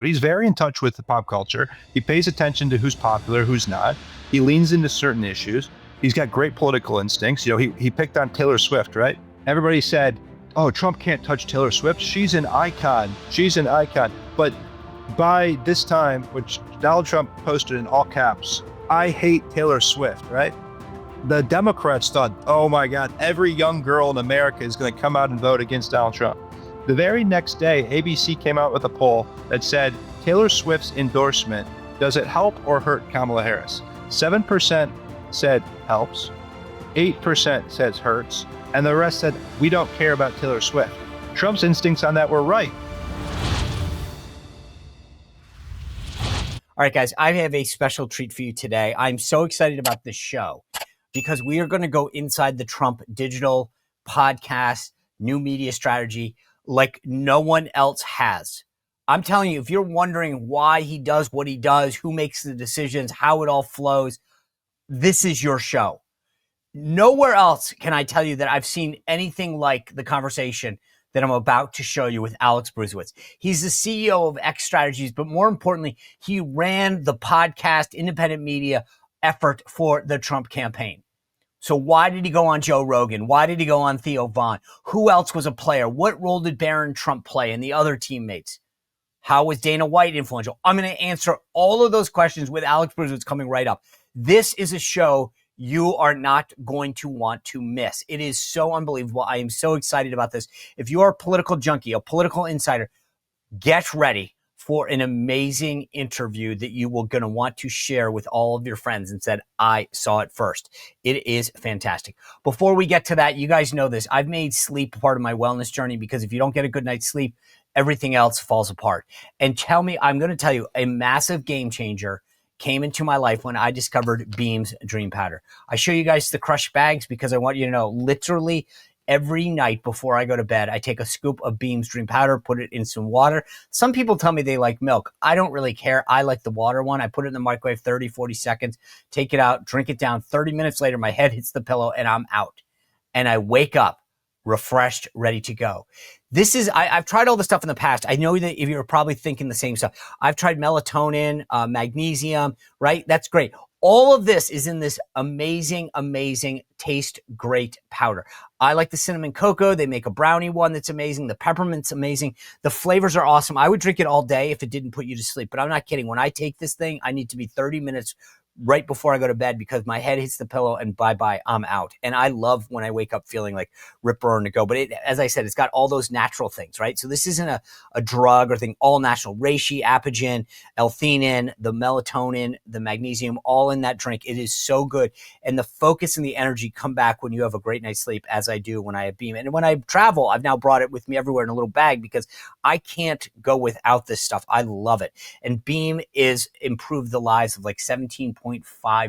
He's very in touch with the pop culture. He pays attention to who's popular, who's not. He leans into certain issues. He's got great political instincts. He picked on Taylor Swift, right? Everybody said, oh, Trump can't touch Taylor Swift. She's an icon. She's an icon. But by this time, which Donald Trump posted in all caps, I hate Taylor Swift, right? The Democrats thought, oh my God, every young girl in America is going to come out and vote against Donald Trump. The very next day, ABC came out with a poll that said Taylor Swift's endorsement, does it help or hurt Kamala Harris? 7% said helps, 8% says hurts, and the rest said, we don't care about Taylor Swift. Trump's instincts on that were right. All right, guys, I have a special treat for you today. I'm so excited about this show because we are going to go inside the Trump digital podcast, new media strategy like no one else has. I'm telling you, if you're wondering why he does what he does, who makes the decisions, how it all flows, this is your show. Nowhere else can I tell you that I've seen anything like the conversation that I'm about to show you with Alex Bruesewitz. He's the CEO of X Strategies, but more importantly, he ran the podcast independent media effort for the Trump campaign. So why did he go on Joe Rogan? Why did he go on Theo Vaughn? Who else was a player? What role did Barron Trump play and the other teammates? How was Dana White influential? I'm going to answer all of those questions with Alex Bruesewitz coming right up. This is a show you are not going to want to miss. It is so unbelievable. I am so excited about this. If you are a political junkie, a political insider, get ready for an amazing interview that you will going to want to share with all of your friends and said, I saw it first. It is fantastic. Before we get to that, you guys know this. I've made sleep part of my wellness journey because if you don't get a good night's sleep, everything else falls apart. And I'm going to tell you, a massive game changer came into my life when I discovered Beam's Dream Powder. I show you guys the crushed bags because I want you to know literally every night before I go to bed, I take a scoop of Beam's Dream Powder, put it in some water. Some people tell me they like milk. I don't really care. I like the water one. I put it in the microwave 30, 40 seconds, take it out, drink it down. 30 minutes later, my head hits the pillow and I'm out. And I wake up refreshed, ready to go. I've tried all this stuff in the past. I know that if you're probably thinking the same stuff. I've tried melatonin, magnesium, right? That's great. All of this is in this amazing, amazing, taste great powder. I like the cinnamon cocoa. They make a brownie one that's amazing. The peppermint's amazing. The flavors are awesome. I would drink it all day if it didn't put you to sleep, but I'm not kidding. When I take this thing, I need to be 30 minutes right before I go to bed because my head hits the pillow and bye-bye, I'm out. And I love when I wake up feeling like rip roaring to go. But as I said, it's got all those natural things, right? So this isn't a drug or thing, all natural. Reishi, apigenin, L-theanine, the melatonin, the magnesium, all in that drink. It is so good. And the focus and the energy come back when you have a great night's sleep, as I do when I have Beam. And when I travel, I've now brought it with me everywhere in a little bag because I can't go without this stuff. I love it. And Beam is improved the lives of like 17.5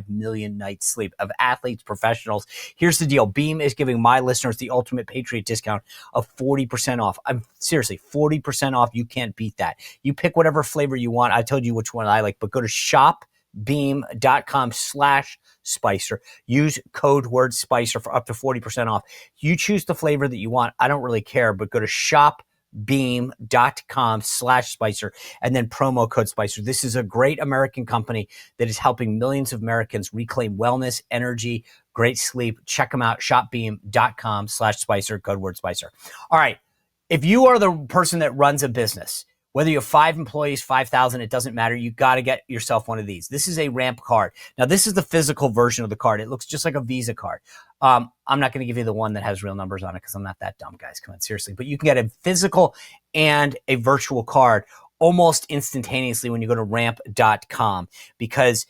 million nights sleep of athletes, professionals. Here's the deal. Beam is giving my listeners the ultimate Patriot discount of 40% off. I'm seriously 40% off. You can't beat that. You pick whatever flavor you want. I told you which one I like, but go to shopbeam.com/Spicer. Use code word Spicer for up to 40% off. You choose the flavor that you want. I don't really care, but go to shopbeam.com/Spicer and then promo code Spicer. This is a great American company that is helping millions of Americans reclaim wellness, energy, great sleep. Check them out. Shopbeam.com/Spicer, code word Spicer. All right. If you are the person that runs a business, whether you have 5 employees, 5,000, it doesn't matter. You got to get yourself one of these. This is a Ramp card. Now, this is the physical version of the card. It looks just like a Visa card. I'm not going to give you the one that has real numbers on it because I'm not that dumb, guys. Come on, seriously. But you can get a physical and a virtual card almost instantaneously when you go to ramp.com because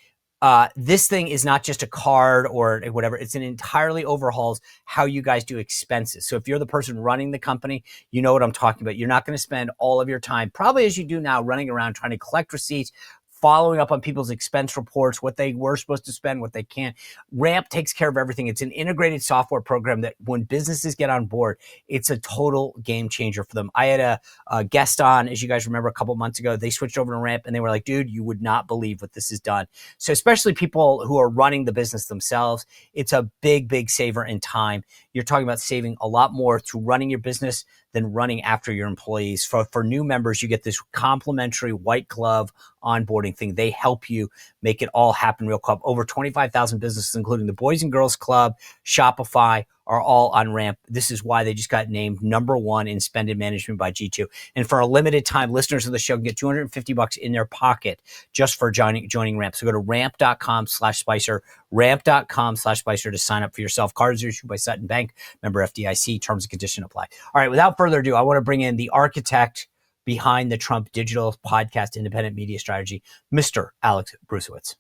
this thing is not just a card or whatever. It's an entirely overhauls how you guys do expenses. So if you're the person running the company, you know what I'm talking about. You're not going to spend all of your time, probably as you do now, running around trying to collect receipts, following up on people's expense reports, what they were supposed to spend, what they can't. Ramp takes care of everything. It's an integrated software program that when businesses get on board, it's a total game changer for them. I had a guest on, as you guys remember, a couple months ago. They switched over to Ramp and they were like, dude, you would not believe what this has done. So especially people who are running the business themselves, it's a big, big saver in time. You're talking about saving a lot more through running your business than running after your employees. For new members, you get this complimentary white glove onboarding thing. They help you make it all happen real quick. Over 25,000 businesses, including the Boys and Girls Club, Shopify, are all on Ramp. This is why they just got named #1 in spending management by G2. And for a limited time, listeners of the show can get $250 in their pocket just for joining Ramp. So go to ramp.com/Spicer, ramp.com/Spicer to sign up for yourself. Cards are issued by Sutton Bank, member FDIC. Terms and conditions apply. All right, without further ado, I want to bring in the architect behind the Trump digital podcast independent media strategy, Mr. Alex Bruesewitz.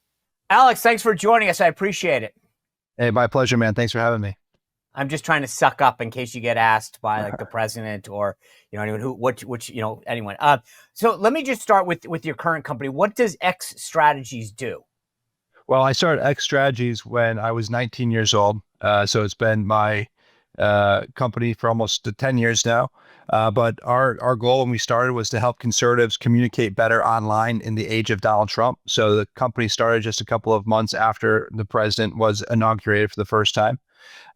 Alex, thanks for joining us. I appreciate it. Hey, my pleasure, man. Thanks for having me. I'm just trying to suck up in case you get asked by like the president or anyone anyone. So let me just start with your current company. What does X Strategies do? Well, I started X Strategies when I was 19 years old. So it's been my company for almost 10 years now. But our goal when we started was to help conservatives communicate better online in the age of Donald Trump. So the company started just a couple of months after the president was inaugurated for the first time.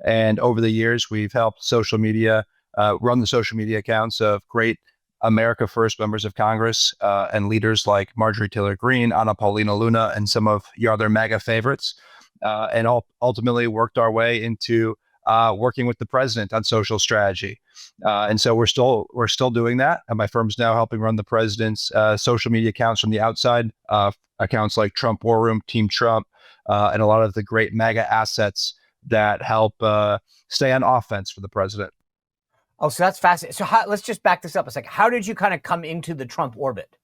And over the years, we've helped social media run the social media accounts of great America First members of Congress and leaders like Marjorie Taylor Greene, Anna Paulina Luna, and some of your other MAGA favorites, and ultimately worked our way into working with the president on social strategy. And so we're still doing that. And my firm's now helping run the president's social media accounts from the outside, accounts like Trump War Room, Team Trump, and a lot of the great MAGA assets that help stay on offense for the president. Oh, so that's fascinating. So let's just back this up a second. How did you kind of come into the Trump orbit?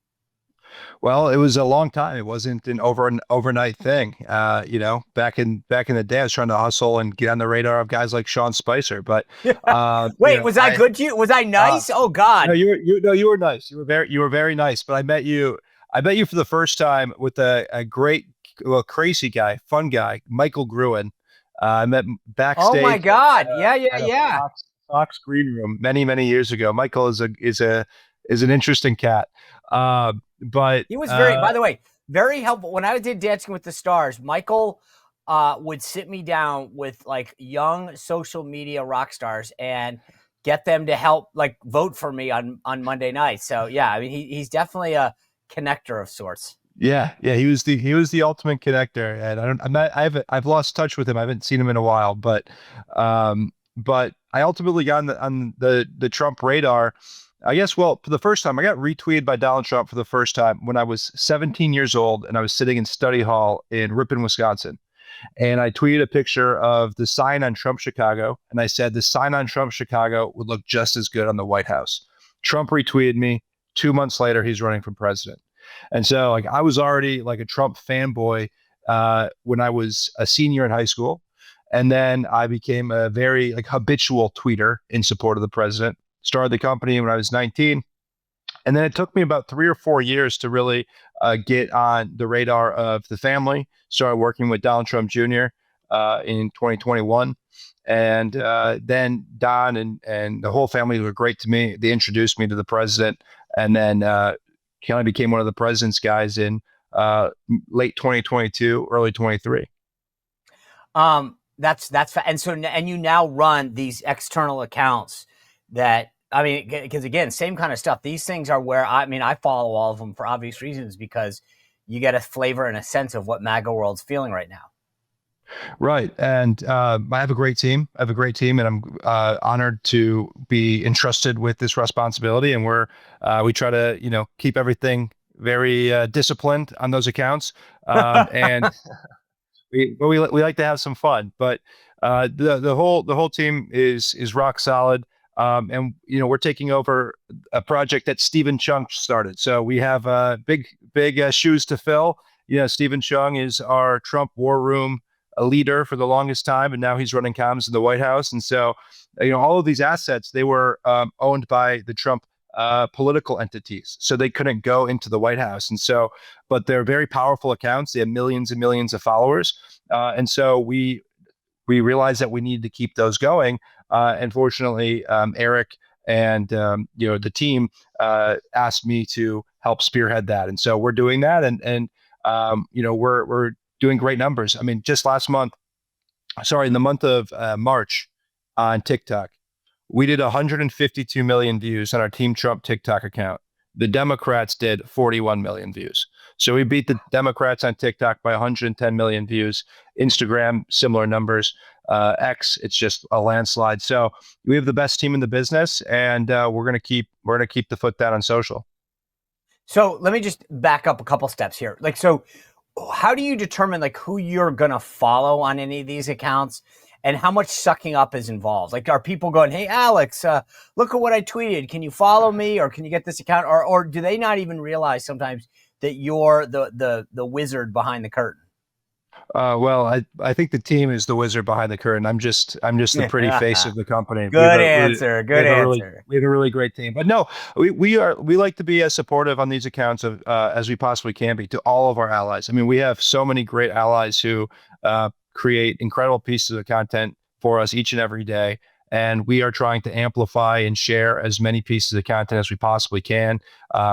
Well, it was a long time. It wasn't an overnight thing. Back in the day, I was trying to hustle and get on the radar of guys like Sean Spicer. But wait, was I good to you? Was I nice? Oh God! No, you were nice. You were very nice. But I met you for the first time with a great, crazy guy, fun guy, Michael Gruen. I met backstage. Oh my God! Yeah. Fox Green Room many years ago. Michael is an interesting cat. But he was by the way, very helpful. When I did Dancing with the Stars, Michael would sit me down with like young social media rock stars and get them to help like vote for me on Monday night. So yeah, I mean he's definitely a connector of sorts. Yeah, he was the ultimate connector, and I've lost touch with him. I haven't seen him in a while, but I ultimately got on the Trump radar. I guess, well, for the first time, I got retweeted by Donald Trump for the first time when I was 17 years old, and I was sitting in study hall in Ripon, Wisconsin. And I tweeted a picture of the sign on Trump Chicago, and I said the sign on Trump Chicago would look just as good on the White House. Trump retweeted me. 2 months later, he's running for president. And so like I was already like a Trump fanboy when I was a senior in high school. And then I became a very like habitual tweeter in support of the president. Started the company when I was 19. And then it took me about 3 or 4 years to really get on the radar of the family. Started working with Donald Trump Jr. In 2021. And then Don and the whole family were great to me. They introduced me to the president, and then kind of became one of the president's guys in late 2022, early 23. And you now run these external accounts that, I mean, because again, same kind of stuff. These things are where I follow all of them for obvious reasons because you get a flavor and a sense of what MAGA world's feeling right now. Right. And I have a great team. And I'm honored to be entrusted with this responsibility. And we try to, keep everything very disciplined on those accounts. And we like to have some fun. But the whole team is rock solid. And we're taking over a project that Stephen Chung started. So we have big shoes to fill. Stephen Chung is our Trump War Room a leader for the longest time, and now he's running comms in the White House. And so, all of these assets, they were owned by the Trump political entities, so they couldn't go into the White House. And so, but they're very powerful accounts. They have millions and millions of followers. And so we realized that we needed to keep those going. And fortunately, Eric and the team asked me to help spearhead that. And so we're doing that, and we're doing great numbers. I mean, just in the month of March on TikTok, We did 152 million views on our Team Trump TikTok account. The Democrats did 41 million views. So we beat the Democrats on TikTok by 110 million views. Instagram, similar numbers. X, it's just a landslide. So we have the best team in the business, and we're gonna keep the foot down on social. So let me just back up a couple steps here. Like, so how do you determine like who you're going to follow on any of these accounts and how much sucking up is involved? Like, are people going, hey, Alex, look at what I tweeted. Can you follow me or can you get this account? Or do they not even realize sometimes that you're the wizard behind the curtain? Well, I think the team is the wizard behind the curtain. I'm just the pretty face of the company. Good answer. Good answer. We have a really great team. But no, we like to be as supportive on these accounts of as we possibly can be to all of our allies. I mean, we have so many great allies who create incredible pieces of content for us each and every day. And we are trying to amplify and share as many pieces of content as we possibly can.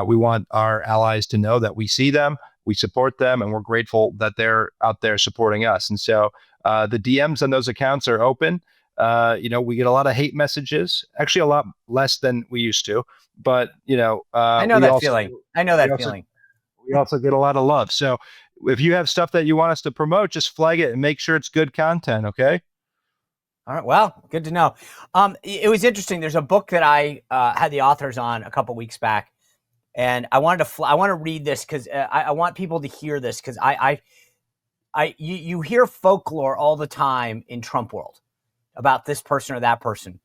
We want our allies to know that we see them, we support them, and we're grateful that they're out there supporting us. And so the DMs on those accounts are open. We get a lot of hate messages, actually a lot less than we used to. But, I know that feeling. We also get a lot of love. So if you have stuff that you want us to promote, just flag it and make sure it's good content, okay? All right. Well, good to know. It was interesting. There's a book that I had the authors on a couple weeks back, and I want to read this because I want people to hear this because you hear folklore all the time in Trump world about this person or that person,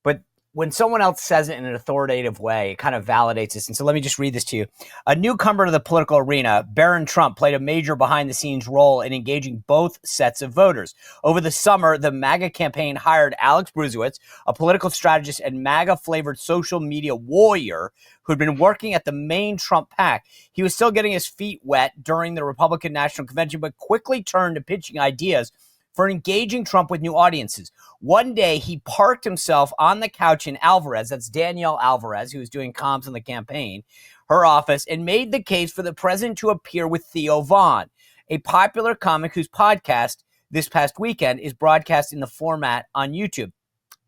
but when someone else says it in an authoritative way, it kind of validates this. And so let me just read this to you. A newcomer to the political arena, Barron Trump played a major behind-the-scenes role in engaging both sets of voters. Over the summer, the MAGA campaign hired Alex Bruesewitz, a political strategist and MAGA-flavored social media warrior who'd been working at the main Trump PAC. He was still getting his feet wet during the Republican National Convention, but quickly turned to pitching ideas for engaging Trump with new audiences. One day, he parked himself on the couch in Alvarez, that's Danielle Alvarez, who was doing comms on the campaign, her office, and made the case for the president to appear with Theo Von, a popular comic whose podcast this past weekend is broadcast in the format on YouTube.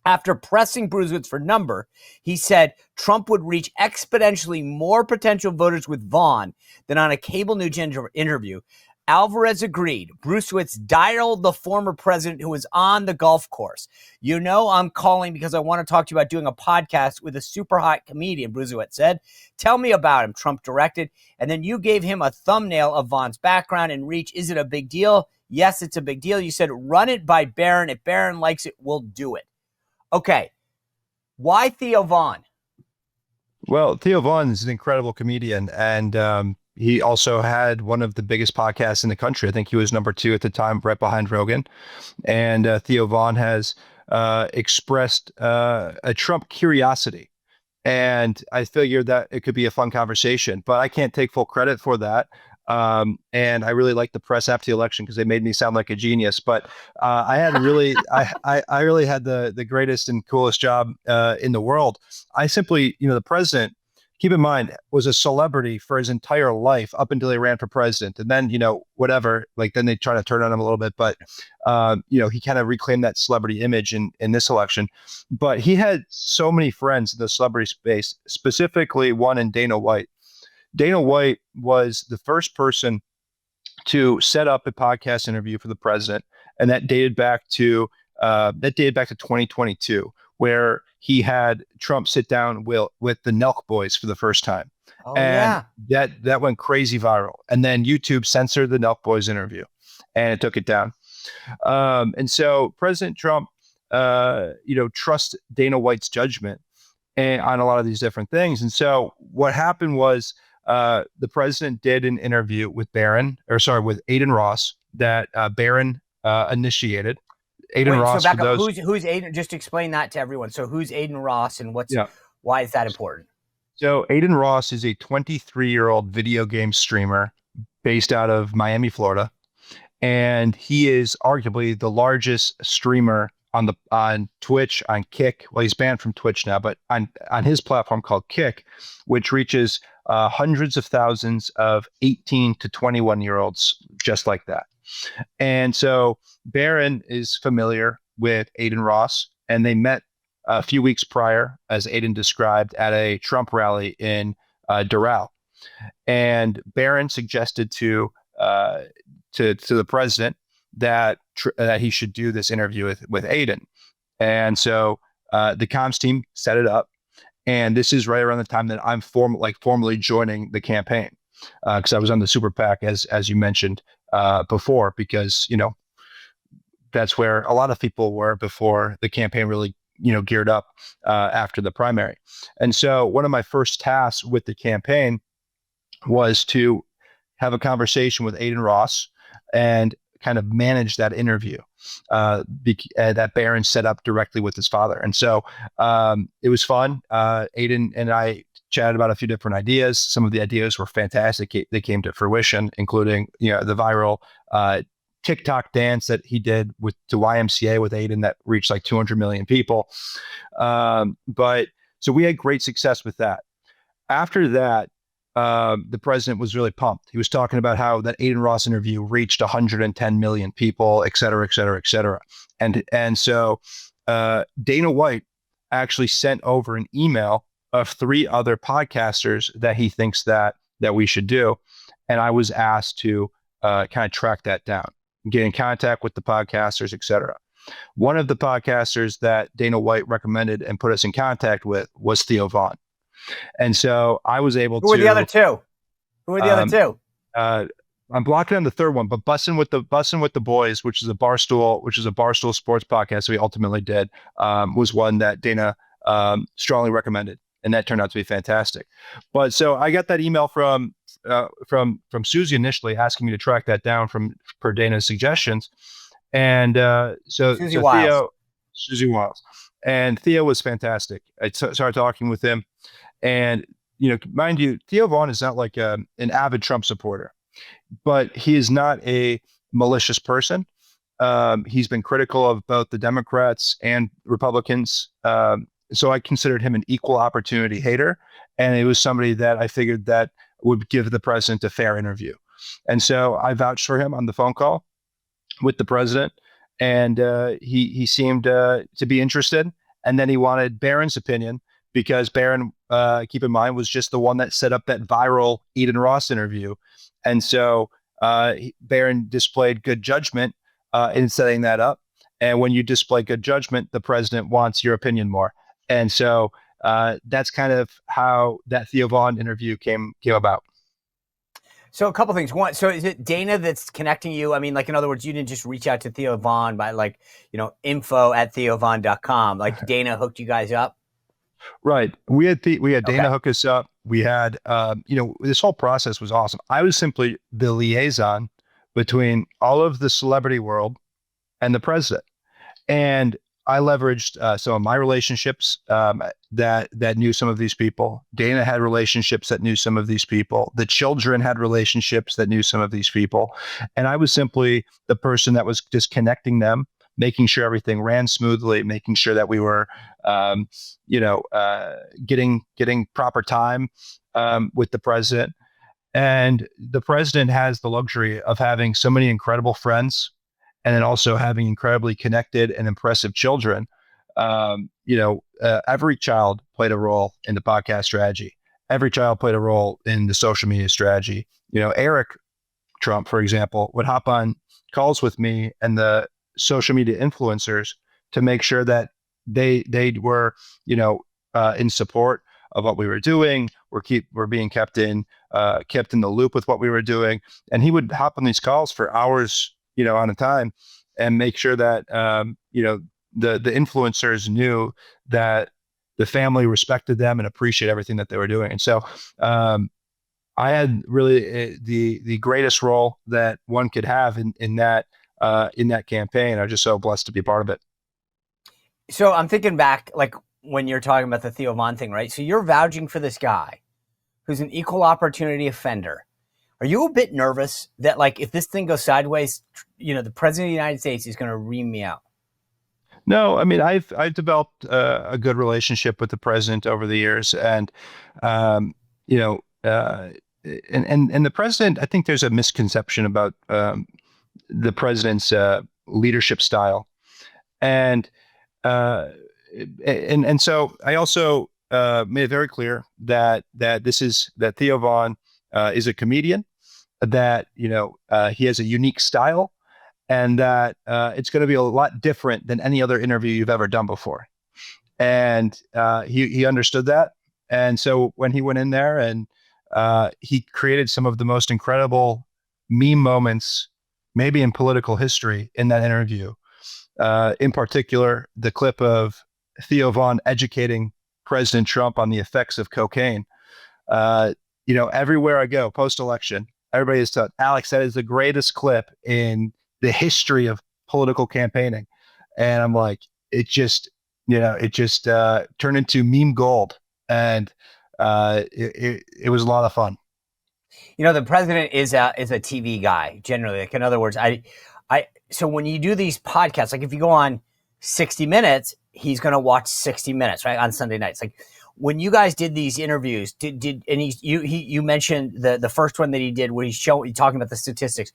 After pressing Bruesewitz for number, he said Trump would reach exponentially more potential voters with Vaughn than on a cable news interview. Alvarez agreed. Bruesewitz dialed the former president who was on the golf course. I'm calling because I want to talk to you about doing a podcast with a super hot comedian, Bruesewitz said. Tell me about him, Trump directed. And then you gave him a thumbnail of Vaughn's background and reach. Is it a big deal? Yes, it's a big deal. You said, run it by Barron. If Barron likes it, we'll do it. Okay. Why Theo Von? Well, Theo Von is an incredible comedian, and he also had one of the biggest podcasts in the country. I think he was number 2 at the time, right behind Rogan. And Theo Von has expressed a Trump curiosity. And I figured that it could be a fun conversation, but I can't take full credit for that. And I really liked the press after the election because they made me sound like a genius. But I really had the greatest and coolest job in the world. I simply, the president, keep in mind, was a celebrity for his entire life up until he ran for president. And then, whatever, like then they try to turn on him a little bit. But, he kind of reclaimed that celebrity image in this election. But he had so many friends in the celebrity space, specifically one in Dana White. Dana White was the first person to set up a podcast interview for the president. And that dated back to 2022. Where he had Trump sit down with the Nelk Boys for the first time. Oh, and yeah. that went crazy viral. And then YouTube censored the Nelk Boys interview and it took it down. And so President Trump, trusts Dana White's judgment on a lot of these different things. And so what happened was the president did an interview with Adin Ross that Barron initiated. Adin Ross. So back up. Who's Adin? Just explain that to everyone. So who's Adin Ross and why is that important? So Adin Ross is a 23-year-old video game streamer based out of Miami, Florida, and he is arguably the largest streamer on Twitch, on Kick. Well, he's banned from Twitch now, but on his platform called Kick, which reaches hundreds of thousands of 18 to 21-year-olds just like that. And so Barron is familiar with Adin Ross, and they met a few weeks prior, as Adin described, at a Trump rally in Doral. And Barron suggested to the president that he should do this interview with Adin. And so the comms team set it up. And this is right around the time that I'm formally joining the campaign, because I was on the super PAC, as you mentioned before, because that's where a lot of people were before the campaign really geared up after the primary. And so one of my first tasks with the campaign was to have a conversation with Adin Ross and kind of manage that interview that Barron set up directly with his father. And so it was fun. Adin and I chatted about a few different ideas. Some of the ideas were fantastic. They came to fruition, including the viral TikTok dance that he did to YMCA with Adin that reached like 200 million people. But so we had great success with that. After that, the president was really pumped. He was talking about how that Adin Ross interview reached 110 million people, et cetera, et cetera, et cetera. And so Dana White actually sent over an email of 3 other podcasters that he thinks that we should do. And I was asked to kind of track that down, get in contact with the podcasters, et cetera. One of the podcasters that Dana White recommended and put us in contact with was Theo Vaughn. And so I was able to. Who were the other two? I'm blocking on the third one, but Bussin' with the Boys, which is a Barstool sports podcast we ultimately did, was one that Dana strongly recommended, and that turned out to be fantastic. But so I got that email from Susie initially asking me to track that down per Dana's suggestions, and Susie Wiles, and Theo was fantastic. I started talking with him. And, mind you, Theo Vaughn is not like an avid Trump supporter, but he is not a malicious person. He's been critical of both the Democrats and Republicans. So I considered him an equal opportunity hater. And it was somebody that I figured that would give the president a fair interview. And so I vouched for him on the phone call with the president. And he seemed to be interested. And then he wanted Barron's opinion, because Barron, keep in mind, was just the one that set up that viral Adin Ross interview. And so Barron displayed good judgment in setting that up. And when you display good judgment, the president wants your opinion more. And so that's kind of how that Theo Vaughn interview came about. So a couple things. One, so is it Dana that's connecting you? I mean, like, in other words, you didn't just reach out to Theo Vaughn by info@theovaughn.com. Like, Dana hooked you guys up? Right. We had Dana hook us up. We had, this whole process was awesome. I was simply the liaison between all of the celebrity world and the president. And I leveraged some of my relationships that knew some of these people. Dana had relationships that knew some of these people. The children had relationships that knew some of these people. And I was simply the person that was just connecting them, making sure everything ran smoothly, making sure that we were, getting proper time with the president. And the president has the luxury of having so many incredible friends, and then also having incredibly connected and impressive children. Every child played a role in the podcast strategy. Every child played a role in the social media strategy. Eric Trump, for example, would hop on calls with me and the social media influencers to make sure that they were in support of what we were doing. We're being kept in the loop with what we were doing, and he would hop on these calls for hours on a time and make sure that the influencers knew that the family respected them and appreciate everything that they were doing. And so I had really the greatest role that one could have in that campaign. I'm just so blessed to be a part of it. So I'm thinking back, like, when you're talking about the Theo Vaughn thing, right? So you're vouching for this guy who's an equal opportunity offender. Are you a bit nervous that, like, if this thing goes sideways, the president of the United States is going to ream me out? No, I mean, I've developed a good relationship with the president over the years, and and the president, I think there's a misconception about the president's leadership style, and and so I also made it very clear that Theo Von is a comedian, that he has a unique style, and that it's going to be a lot different than any other interview you've ever done before. And he understood that, and so when he went in there and he created some of the most incredible meme moments, maybe in political history, in that interview. In particular, the clip of Theo Von educating President Trump on the effects of cocaine. Everywhere I go post-election, everybody is telling Alex, that is the greatest clip in the history of political campaigning. And I'm like, it just turned into meme gold. And it was a lot of fun. The president is a TV guy generally. Like, in other words, so when you do these podcasts, like if you go on 60 Minutes, he's going to watch 60 Minutes, right, on Sunday nights. Like, when you guys did these interviews, you mentioned the first one that he did where he's talking about the statistics.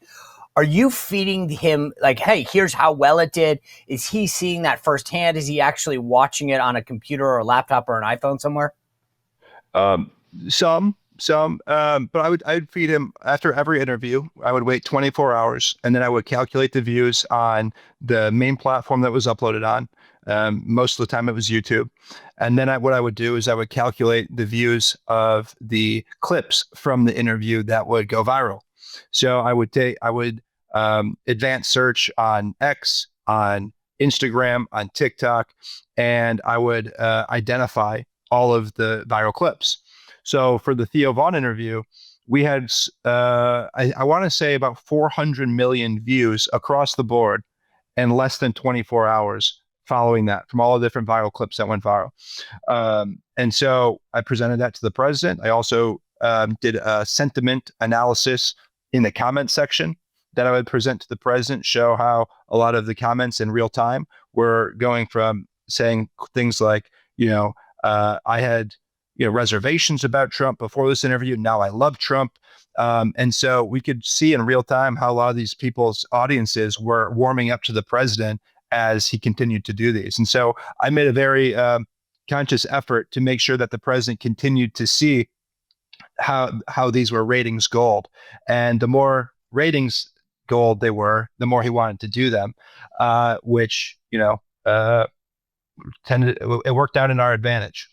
Are you feeding him like, hey, here's how well it did? Is he seeing that firsthand? Is he actually watching it on a computer or a laptop or an iPhone somewhere? But I'd feed him after every interview. I would wait 24 hours, and then I would calculate the views on the main platform that was uploaded on. Most of the time it was YouTube. And then what I would do is I would calculate the views of the clips from the interview that would go viral. So I would advanced search on X, on Instagram, on TikTok, and I would identify all of the viral clips. So for the Theo Von interview, we had, I want to say, about 400 million views across the board in less than 24 hours following that, from all the different viral clips that went viral. And so I presented that to the president. I also did a sentiment analysis in the comment section that I would present to the president, show how a lot of the comments in real time were going from saying things like, I had reservations about Trump before this interview. Now I love Trump. And so we could see in real time how a lot of these people's audiences were warming up to the president as he continued to do these. And so I made a very conscious effort to make sure that the president continued to see how these were ratings gold. And the more ratings gold they were, the more he wanted to do them, which, it worked out in our advantage.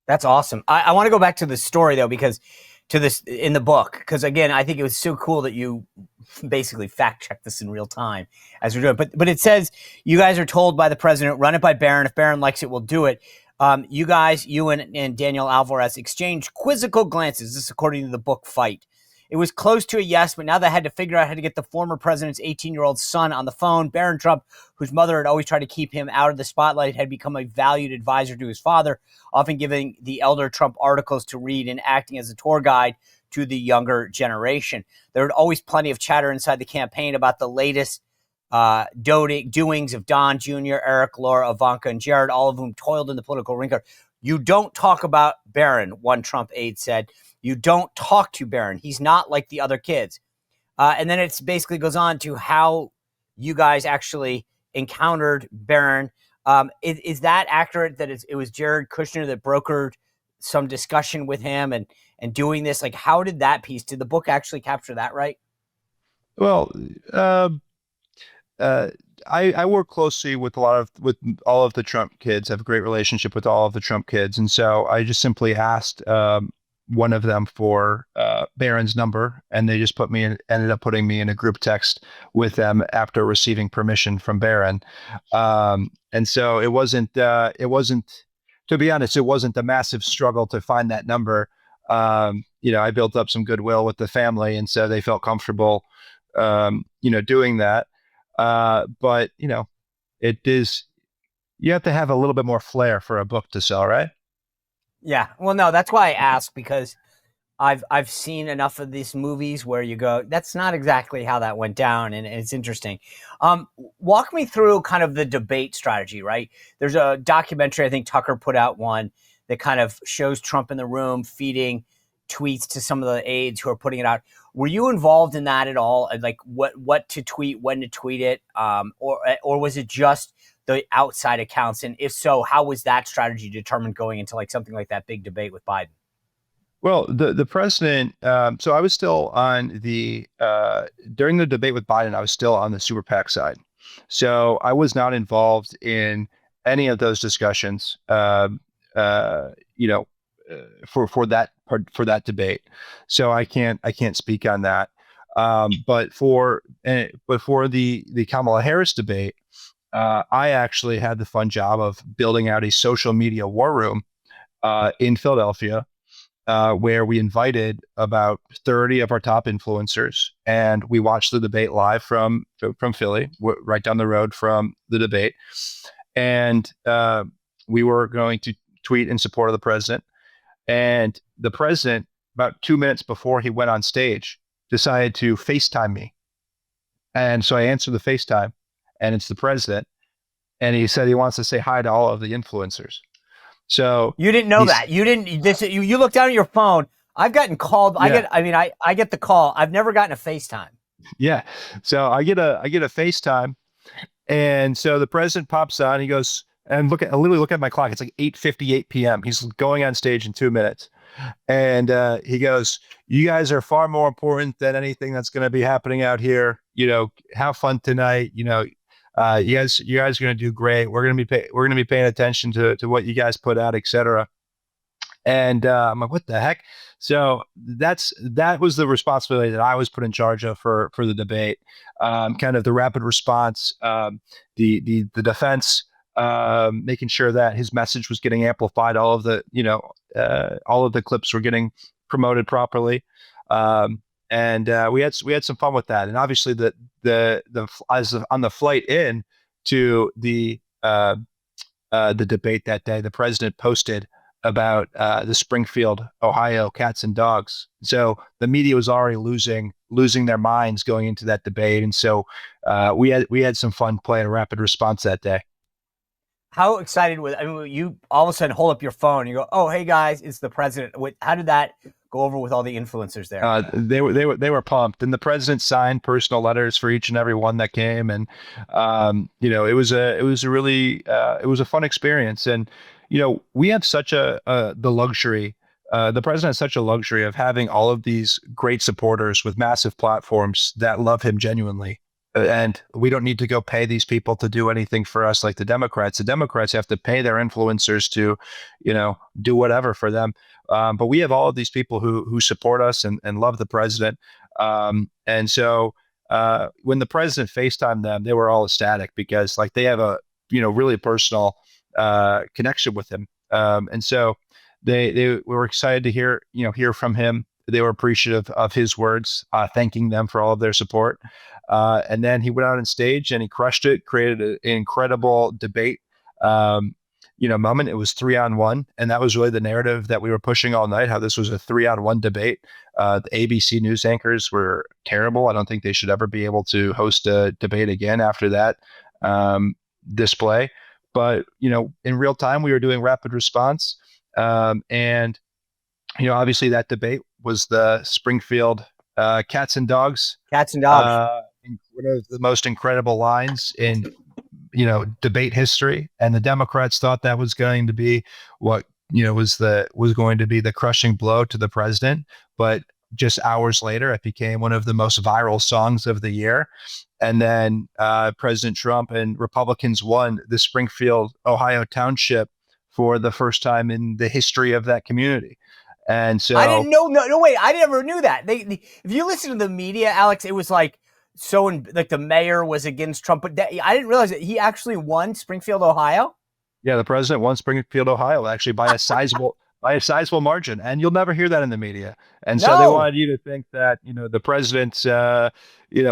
That's awesome. I want to go back to the story, though, because to this in the book, because again, I think it was so cool that you basically fact checked this in real time as we're doing. But it says you guys are told by the president, run it by Barron. If Barron likes it, we'll do it. You and Daniel Alvarez exchanged quizzical glances. This is according to the book Fight. It was close to a yes, but now they had to figure out how to get the former president's 18-year-old son on the phone. Barron Trump, whose mother had always tried to keep him out of the spotlight, had become a valued advisor to his father, often giving the elder Trump articles to read and acting as a tour guide to the younger generation. There was always plenty of chatter inside the campaign about the latest doings of Don Jr., Eric, Laura, Ivanka, and Jared, all of whom toiled in the political wringer. You don't talk about Barron, one Trump aide said. You don't talk to Barron. He's not like the other kids. And then it basically goes on to how you guys actually encountered Barron. Is that accurate, that it was Jared Kushner that brokered some discussion with him and doing this? Like, how did that piece, did the book actually capture that right? Well, I work closely with all of the Trump kids. I have a great relationship with all of the Trump kids. And so I just simply asked one of them for Barron's number, and they just ended up putting me in a group text with them after receiving permission from Barron. And so it wasn't, to be honest, it wasn't a massive struggle to find that number. I built up some goodwill with the family, and so they felt comfortable, doing that. But it is, you have to have a little bit more flair for a book to sell, right? Yeah. Well, no, that's why I asked, because I've seen enough of these movies where you go, that's not exactly how that went down. And it's interesting. Walk me through kind of the debate strategy, right? There's a documentary, I think Tucker put out one that kind of shows Trump in the room feeding tweets to some of the aides who are putting it out. Were you involved in that at all? Like what to tweet, when to tweet it? Or was it just the outside accounts? And if so, how was that strategy determined going into like something like that big debate with Biden? Well, the president. So I was still on the during the debate with Biden. I was still on the super PAC side. So I was not involved in any of those discussions. Uh, you know, for that part for that debate. So I can't speak on that. But for the Kamala Harris debate, I actually had the fun job of building out a social media war room in Philadelphia, where we invited about 30 of our top influencers, and we watched the debate live from Philly, right down the road from the debate, and we were going to tweet in support of the president. And the president, about 2 minutes before he went on stage, decided to FaceTime me, and so I answered the FaceTime, and it's the president, and he said he wants to say hi to all of the influencers. So You didn't know that. You didn't. You looked down at your phone. I've gotten called. Yeah. I get the call. I've never gotten a FaceTime. Yeah. So I get a FaceTime. And so the president pops on, he goes, and I literally look at my clock. It's like 8:58 p.m. He's going on stage in 2 minutes. And he goes, "You guys are far more important than anything that's going to be happening out here. Have fun tonight. You guys are going to do great. We're going to be paying attention to what you guys put out, etc." And I'm like, what the heck? So that was the responsibility that I was put in charge of for the debate. Kind of the rapid response, the defense, making sure that his message was getting amplified. All of the clips were getting promoted properly. And we had some fun with that. And obviously on the flight in to the debate that day, the president posted about the Springfield, Ohio cats and dogs. So the media was already losing their minds going into that debate, and so we had some fun playing rapid response that day. How excited you all of a sudden hold up your phone and you go, "Oh, hey guys, it's the president." How did that go over with all the influencers there? They were pumped, and the president signed personal letters for each and every one that came, and it was a fun experience. And we have such the luxury. The president has such a luxury of having all of these great supporters with massive platforms that love him genuinely. And we don't need to go pay these people to do anything for us like the Democrats. The Democrats have to pay their influencers to, do whatever for them. But we have all of these people who support us and love the president. And so when the president FaceTimed them, they were all ecstatic because like they have a really personal connection with him. And so they were excited to hear from him. They were appreciative of his words, thanking them for all of their support. And then he went out on stage and he crushed it, created an incredible debate, moment. It was 3-on-1. And that was really the narrative that we were pushing all night, how this was a 3-on-1 debate. The ABC news anchors were terrible. I don't think they should ever be able to host a debate again after that display. But, in real time, we were doing rapid response. And obviously that debate was the Springfield cats and dogs. Cats and dogs. One of the most incredible lines in, debate history. And the Democrats thought that was going to be what, was going to be the crushing blow to the president. But just hours later, it became one of the most viral songs of the year. And then President Trump and Republicans won the Springfield, Ohio township for the first time in the history of that community. And so I didn't know. No, wait. I never knew that. If you listen to the media, Alex, it was like like the mayor was against Trump, but I didn't realize that he actually won Springfield, Ohio. Yeah, the president won Springfield, Ohio, actually by a sizable margin, and you'll never hear that in the media. And so they wanted you to think that the president's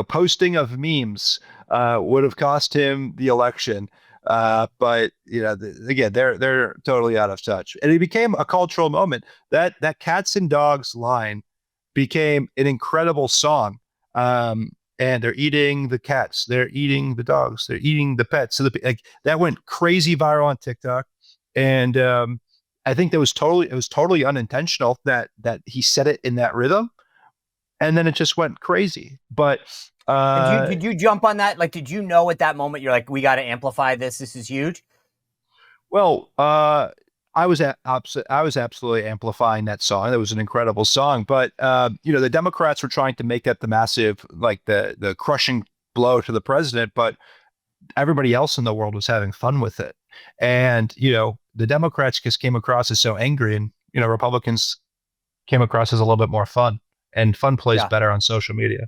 posting of memes would have cost him the election. But again, they're totally out of touch, and it became a cultural moment. That cats and dogs line became an incredible song. And they're eating the cats, they're eating the dogs, they're eating the pets. So that went crazy viral on TikTok, and I think it was totally unintentional that he said it in that rhythm, and then it just went crazy. But And Uh, did you jump on that? Like, did you know at that moment you're like, we got to amplify this? This is huge. well, I was absolutely amplifying that song. That was an incredible song. But the Democrats were trying to make that the massive, like the crushing blow to the president, but everybody else in the world was having fun with it. And the Democrats just came across as so angry, and Republicans came across as a little bit more fun. And fun plays Yeah. better on social media.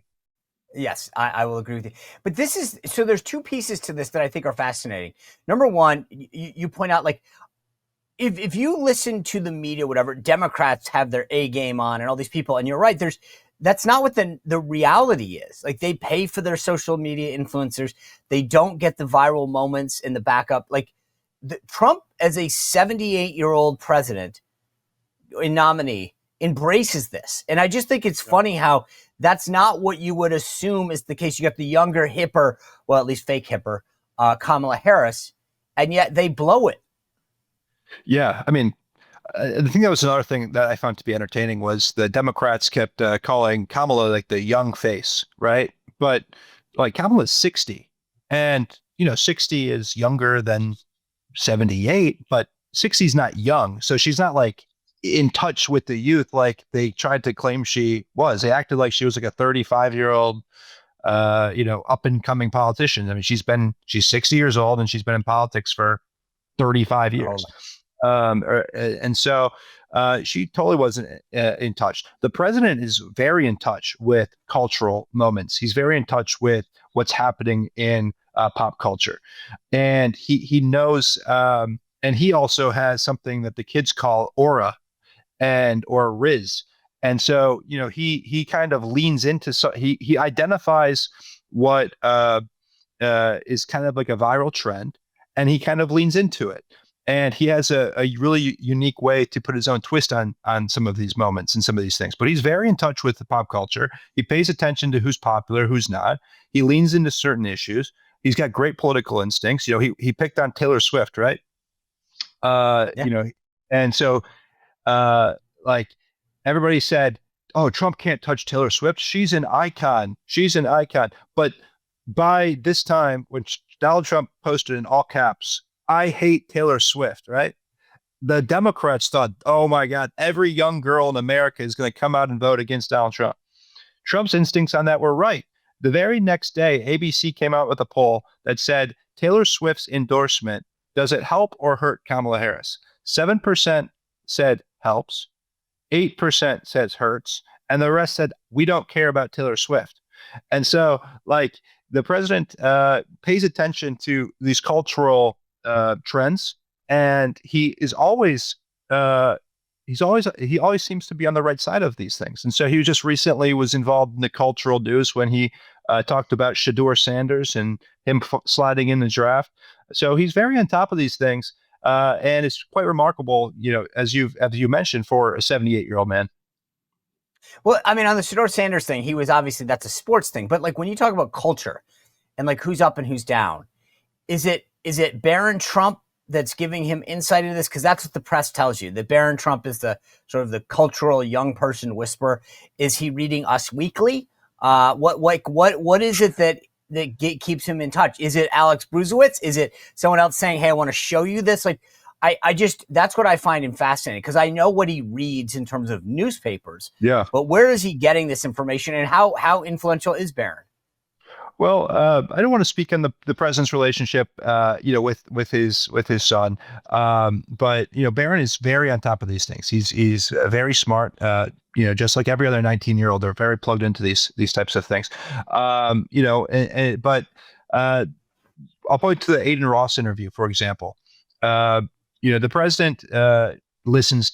Yes, I will agree with you. But this is so there's two pieces to this that I think are fascinating. Number one, you point out like if you listen to the media, whatever, Democrats have their A game on and all these people, and you're right, that's not what the reality is. Like they pay for their social media influencers. They don't get the viral moments in the backup. Like Trump as a 78-year-old president and nominee embraces this. And I just think it's funny how that's not what you would assume is the case. You got the younger, hipper, well, at least fake hipper, Kamala Harris, and yet they blow it. Yeah, I mean, I think that was another thing that I found to be entertaining was the Democrats kept calling Kamala like the young face, right? But like Kamala's 60, and 60 is younger than 78, but 60 is not young, so she's not like in touch with the youth like they tried to claim she was. They acted like she was like a 35-year-old, up and coming politician. I mean, she's 60 years old and she's been in politics for 35 years. And so she totally wasn't in touch. The president is very in touch with cultural moments. He's very in touch with what's happening in pop culture, and he knows. And he also has something that the kids call aura or Riz. And so he kind of leans into he identifies what is kind of like a viral trend, and he kind of leans into it. And he has a really unique way to put his own twist on some of these moments and some of these things. But he's very in touch with the pop culture. He pays attention to who's popular, who's not. He leans into certain issues. He's got great political instincts. He picked on Taylor Swift, right? Yeah. And so like everybody said, oh, Trump can't touch Taylor Swift. She's an icon. She's an icon. But by this time, when Donald Trump posted in all caps, I hate Taylor Swift, right? The Democrats thought, oh my God, every young girl in America is going to come out and vote against Donald Trump. Trump's instincts on that were right. The very next day, ABC came out with a poll that said Taylor Swift's endorsement, does it help or hurt Kamala Harris? 7% said helps, 8% says hurts, and the rest said, we don't care about Taylor Swift. And so, like, the president pays attention to these cultural trends, and he always seems to be on the right side of these things. And so he just recently was involved in the cultural news when he talked about Shador Sanders and him sliding in the draft. So he's very on top of these things, and it's quite remarkable, as you mentioned, for a 78-year-old man. Well, I mean, on the Shador Sanders thing, he was obviously that's a sports thing, but like when you talk about culture and like who's up and who's down, is it Barron Trump that's giving him insight into this? Because that's what the press tells you, that Barron Trump is the sort of the cultural young person whisperer. Is he reading Us Weekly? What is it that keeps him in touch? Is it Alex Bruesewitz? Is it someone else saying, hey, I want to show you this? Like, I just, that's what I find him fascinating, because I know what he reads in terms of newspapers. Yeah. But where is he getting this information, and how influential is Barron? Well, I don't want to speak on the president's relationship, with his son, but Barron is very on top of these things. He's very smart. Just like every other 19-year-old, they're very plugged into these types of things. But I'll point to the Adin Ross interview, for example. The president listens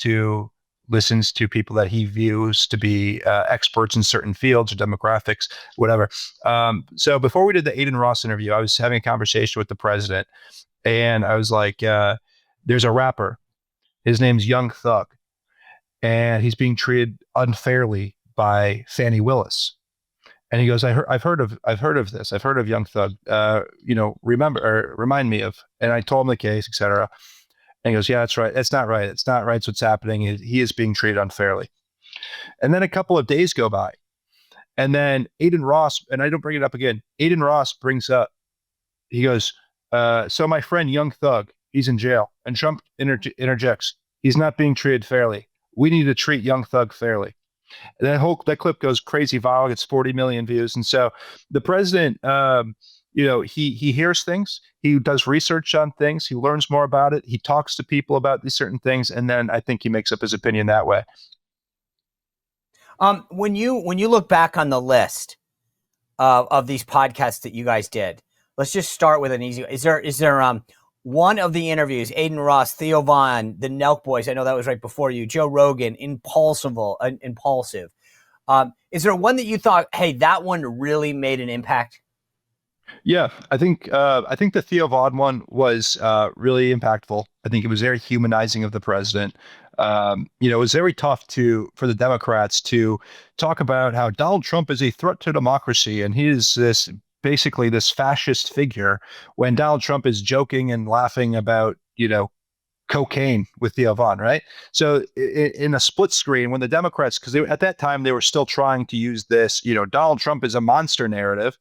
to people that he views to be experts in certain fields or demographics, whatever. So before we did the Adin Ross interview, I was having a conversation with the president, and I was like, there's a rapper. His name's Young Thug, and he's being treated unfairly by Fannie Willis. And he goes, I've heard of this. I've heard of Young Thug. Remind me of. And I told him the case, etc. And he goes, yeah, that's right. That's not right. It's not right. It's what's happening. He is being treated unfairly. And then a couple of days go by, And then Adin Ross, and I don't bring it up again, Adin Ross brings up, he goes, so my friend Young Thug, he's in jail. And Trump interjects, he's not being treated fairly. We need to treat Young Thug fairly. And that clip goes crazy viral. It's 40 million views. And so the president, he hears things, he does research on things, he learns more about it, he talks to people about these certain things, and then I think he makes up his opinion that way. When you look back on the list of these podcasts that you guys did, let's just start with an easy. Is there one of the interviews, Adin Ross, Theo Von, the Nelk Boys? I know that was right before you. Joe Rogan, Impulsive. Is there one that you thought, hey, that one really made an impact? Yeah, I think the Theo Von one was really impactful. I think it was very humanizing of the president. It was very tough for the Democrats to talk about how Donald Trump is a threat to democracy, and he is basically this fascist figure, when Donald Trump is joking and laughing about cocaine with Theo Von, right? So in a split screen, when the Democrats, because at that time they were still trying to use this, Donald Trump is a monster narrative,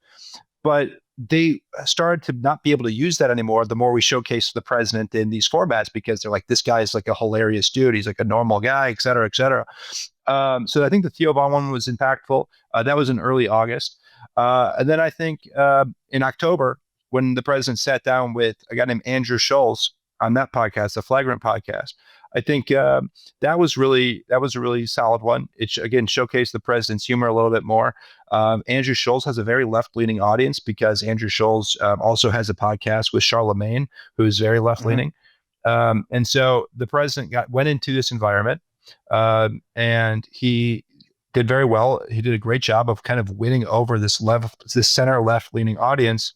but they started to not be able to use that anymore the more we showcase the president in these formats, because they're like, this guy's like a hilarious dude, he's like a normal guy, et cetera, et cetera. So I think the Theo Von one was impactful. That was in early August. And then I think in October, when the president sat down with a guy named Andrew Schultz on that podcast, the Flagrant podcast, I think that was a really solid one. It again showcased the president's humor a little bit more. Andrew Schultz has a very left-leaning audience, because Andrew Schultz also has a podcast with Charlemagne, who is very left-leaning. And so the president went into this environment, and he did very well. He did a great job of kind of winning over this center left-leaning audience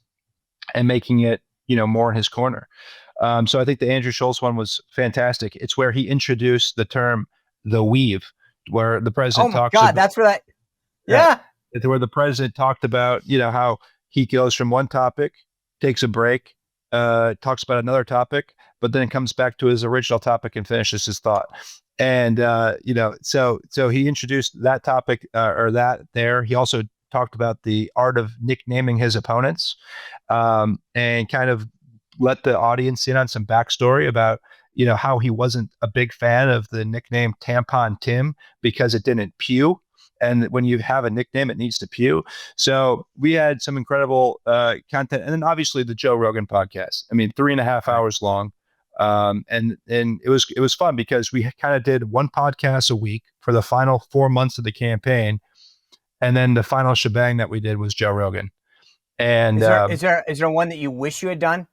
and making it, more in his corner. So I think the Andrew Schultz one was fantastic. It's where he introduced the term "the weave," where the president talks. Oh my God, that's where that. Yeah. Where the president talked about, how he goes from one topic, takes a break, talks about another topic, but then comes back to his original topic and finishes his thought. And so he introduced that topic or that there. He also talked about the art of nicknaming his opponents, and kind of let the audience in on some backstory about, how he wasn't a big fan of the nickname Tampon Tim because it didn't pew. And when you have a nickname, it needs to pew. So we had some incredible content. And then obviously the Joe Rogan podcast. I mean, 3.5 hours long. And it was fun because we kind of did one podcast a week for the final 4 months of the campaign. And then the final shebang that we did was Joe Rogan. And is there one that you wish you had done?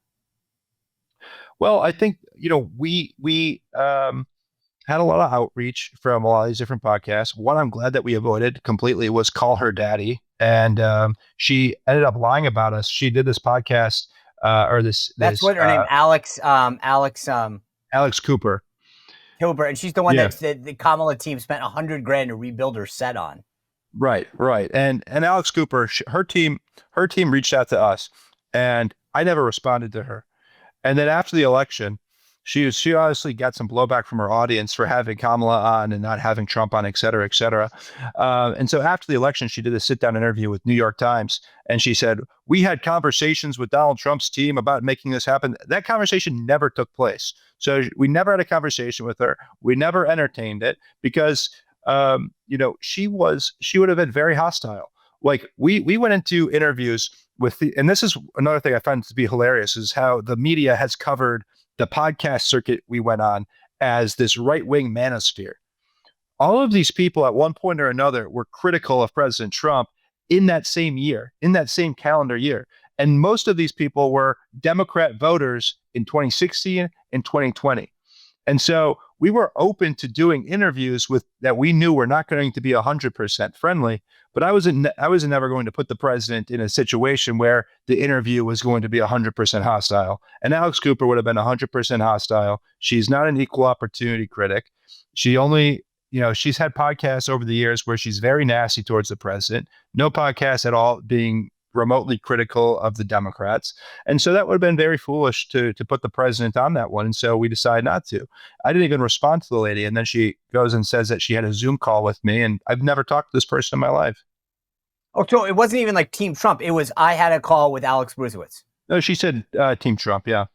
Well, I think, we had a lot of outreach from a lot of these different podcasts. One I'm glad that we avoided completely was Call Her Daddy. And she ended up lying about us. She did this podcast That's what her name, Alex Cooper. And she's the one that the Kamala team spent $100,000 to rebuild her set on. Right. And Alex Cooper, her team reached out to us, and I never responded to her. And then after the election, she obviously got some blowback from her audience for having Kamala on and not having Trump on, et cetera, et cetera. And so after the election, she did a sit-down interview with New York Times, and she said, we had conversations with Donald Trump's team about making this happen. That conversation never took place. So we never had a conversation with her. We never entertained it because, she would have been very hostile. Like we went into interviews and this is another thing I find to be hilarious, is how the media has covered the podcast circuit we went on as this right-wing manosphere. All of these people at one point or another were critical of President Trump in that same year, in that same calendar year. And most of these people were Democrat voters in 2016 and 2020. And so we were open to doing interviews that we knew were not going to be 100% friendly, but I was never going to put the president in a situation where the interview was going to be 100% hostile. And Alex Cooper would have been 100% hostile. She's not an equal opportunity critic. She only, she's had podcasts over the years where she's very nasty towards the president. No podcast at all being remotely critical of the Democrats. And so that would have been very foolish to put the president on that one. And so we decided not to. I didn't even respond to the lady. And then she goes and says that she had a Zoom call with me, and I've never talked to this person in my life. Oh, so it wasn't even like Team Trump. It was I had a call with Alex Bruesewitz. No, she said Team Trump. Yeah.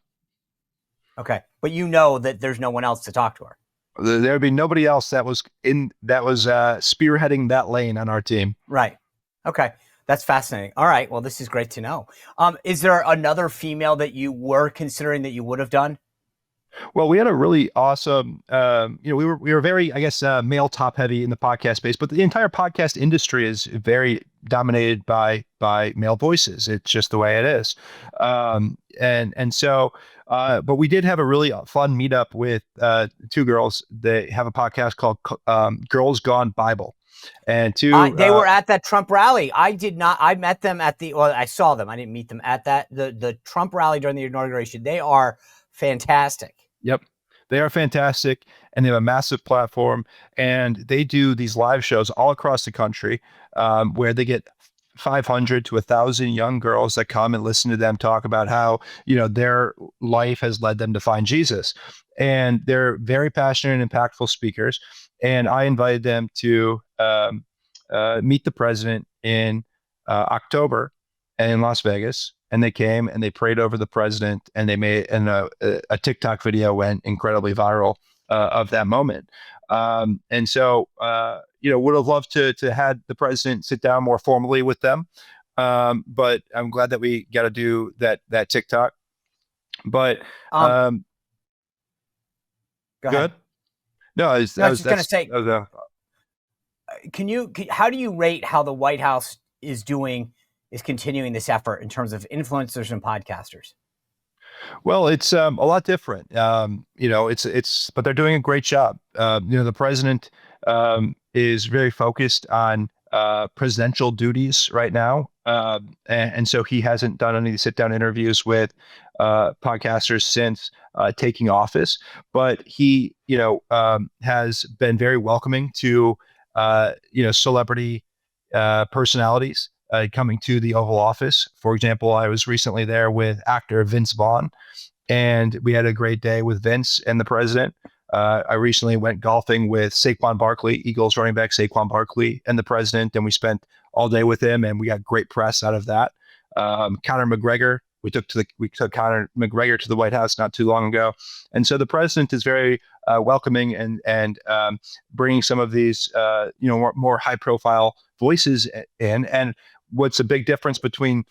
Okay, but you know that there's no one else to talk to her. There would be nobody else that was spearheading that lane on our team. Right. Okay. That's fascinating. All right. Well, this is great to know. Is there another female that you were considering that you would have done? Well, we had a really awesome, we were very, I guess, male top heavy in the podcast space, but the entire podcast industry is very dominated by male voices. It's just the way it is. But we did have a really fun meetup with two girls. They have a podcast called Girls Gone Bible. And they were at that Trump rally. I did not. I met them I saw them. I didn't meet them at the Trump rally during the inauguration. They are fantastic. Yep. They are fantastic, and they have a massive platform, and they do these live shows all across the country where they get 500 to 1,000 young girls that come and listen to them talk about how, their life has led them to find Jesus. And they're very passionate and impactful speakers. And I invited them to meet the president in October in Las Vegas. And they came and they prayed over the president, and they made a TikTok video went incredibly viral of that moment. Would have loved to had the president sit down more formally with them. But I'm glad that we got to do that TikTok. But go ahead. No, I was just going to say, how do you rate how the White House is continuing this effort in terms of influencers and podcasters? Well, it's a lot different. But they're doing a great job. The president is very focused on presidential duties right now. And so he hasn't done any sit-down interviews with podcasters since taking office. But he, has been very welcoming to, celebrity personalities coming to the Oval Office. For example, I was recently there with actor Vince Vaughn, and we had a great day with Vince and the president. I recently went golfing with Saquon Barkley, Eagles running back Saquon Barkley, and the president, and we spent all day with him, and we got great press out of that. Conor McGregor, we took Conor McGregor to the White House not too long ago, and so the president is very welcoming and bringing some of these more high profile voices in. And what's a big difference between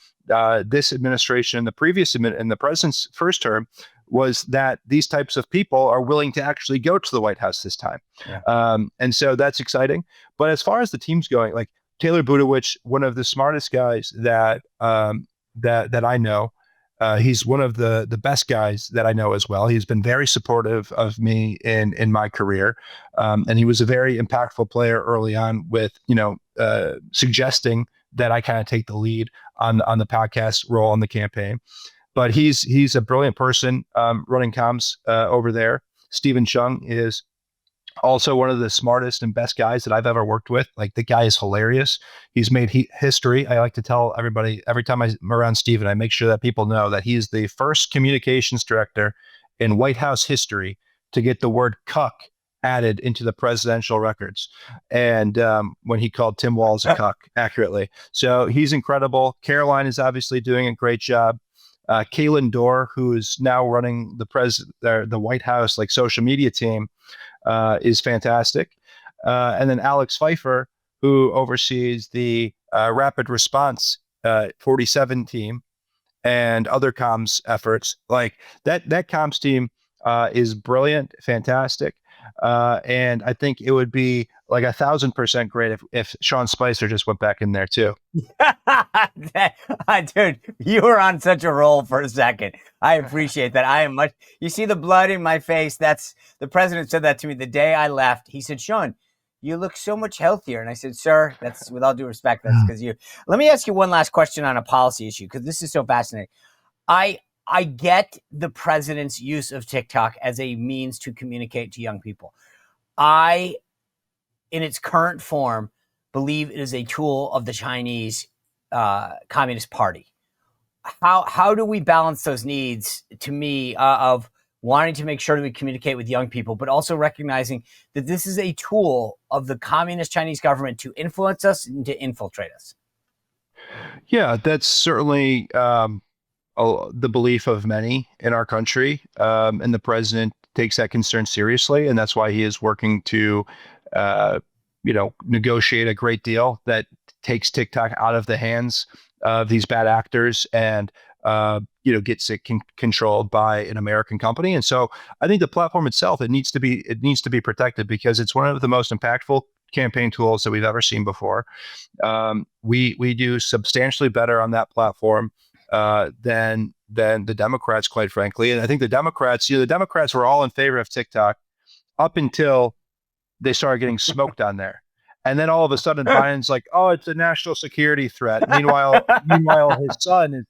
this administration and the previous and the president's first term was that these types of people are willing to actually go to the White House this time. Yeah. And so that's exciting. But as far as the team's going, like Taylor Budowich, one of the smartest guys that I know, he's one of the best guys that I know as well. He's been very supportive of me in my career. And he was a very impactful player early on with, suggesting that I kind of take the lead on the podcast role on the campaign. But he's a brilliant person running comms over there. Stephen Chung is also one of the smartest and best guys that I've ever worked with. Like, the guy is hilarious. He's made history. I like to tell everybody every time I'm around Stephen, I make sure that people know that he's the first communications director in White House history to get the word cuck added into the presidential records. And when he called Tim Walz a cuck accurately. So he's incredible. Caroline is obviously doing a great job. Kaylin Dorr, who is now running the White House social media team, is fantastic. And then Alex Pfeiffer, who oversees the rapid response 47 team and other comms efforts. Like that comms team is brilliant, fantastic. And I think it would be 1,000% great if Sean Spicer just went back in there too. Dude, you were on such a roll for a second. I appreciate that. You see the blood in my face. The president said that to me the day I left. He said, Sean, you look so much healthier. And I said, sir, that's with all due respect. That's because you. Let me ask you one last question on a policy issue, because this is so fascinating. I get the president's use of TikTok as a means to communicate to young people. In its current form, believe it is a tool of the Chinese Communist Party. How do we balance those needs, to me, of wanting to make sure that we communicate with young people, but also recognizing that this is a tool of the Communist Chinese government to influence us and to infiltrate us? Yeah, that's certainly the belief of many in our country, and the president takes that concern seriously, and that's why he is working to, uh, negotiate a great deal that takes TikTok out of the hands of these bad actors and gets it controlled by an American company. And so I think the platform itself it needs to be protected because it's one of the most impactful campaign tools that we've ever seen before. We do substantially better on that platform than the Democrats, quite frankly. And I think the Democrats were all in favor of TikTok up until they started getting smoked on there. And then all of a sudden, Biden's like, "Oh, it's a national security threat." Meanwhile, his son is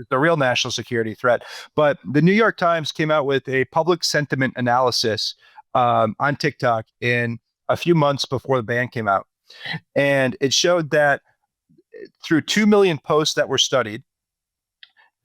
the real national security threat. But the New York Times came out with a public sentiment analysis on TikTok in a few months before the ban came out, and it showed that through 2 million posts that were studied,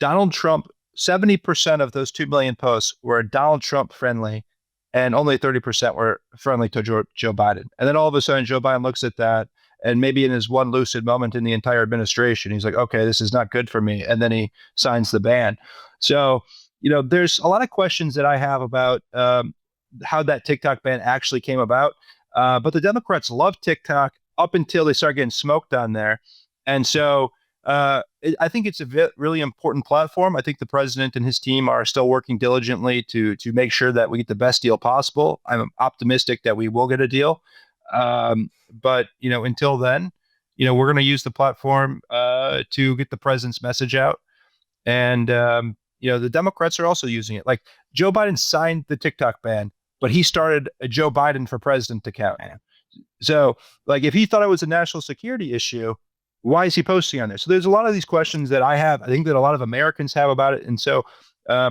Donald Trump, 70% of those 2 million posts were Donald Trump friendly, and only 30% were friendly to Joe Biden. And then all of a sudden, Joe Biden looks at that, and maybe in his one lucid moment in the entire administration, he's like, okay, this is not good for me. And then he signs the ban. So, there's a lot of questions that I have about how that TikTok ban actually came about. But the Democrats love TikTok up until they start getting smoked on there. And so I think it's a really important platform. I think the president and his team are still working diligently to make sure that we get the best deal possible. I'm optimistic that we will get a deal. But until then, we're going to use the platform to get the president's message out. And the Democrats are also using it. Like Joe Biden signed the TikTok ban, but he started a Joe Biden for president account. So, like, if he thought it was a national security issue, why is he posting on there? So there's a lot of these questions that I have. I think that a lot of Americans have about it. And so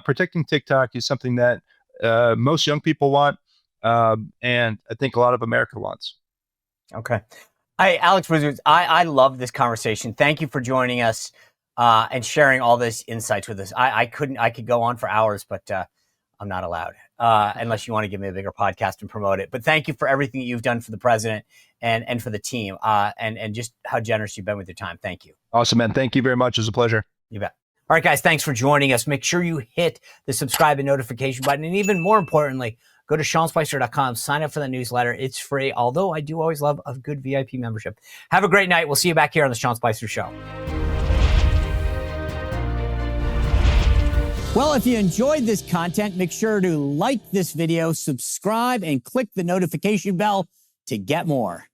protecting TikTok is something that most young people want. And I think a lot of America wants. Okay. Alex Bruesewitz, I love this conversation. Thank you for joining us and sharing all this insights with us. I could go on for hours, but I'm not allowed unless you want to give me a bigger podcast and promote it. But thank you for everything that you've done for the president and for the team and just how generous you've been with your time. Thank you. Awesome, man. Thank you very much. It was a pleasure. You bet. All right, guys, thanks for joining us. Make sure you hit the subscribe and notification button. And even more importantly, go to SeanSpicer.com, sign up for the newsletter. It's free, although I do always love a good VIP membership. Have a great night. We'll see you back here on the Sean Spicer Show. Well, if you enjoyed this content, make sure to like this video, subscribe, and click the notification bell to get more.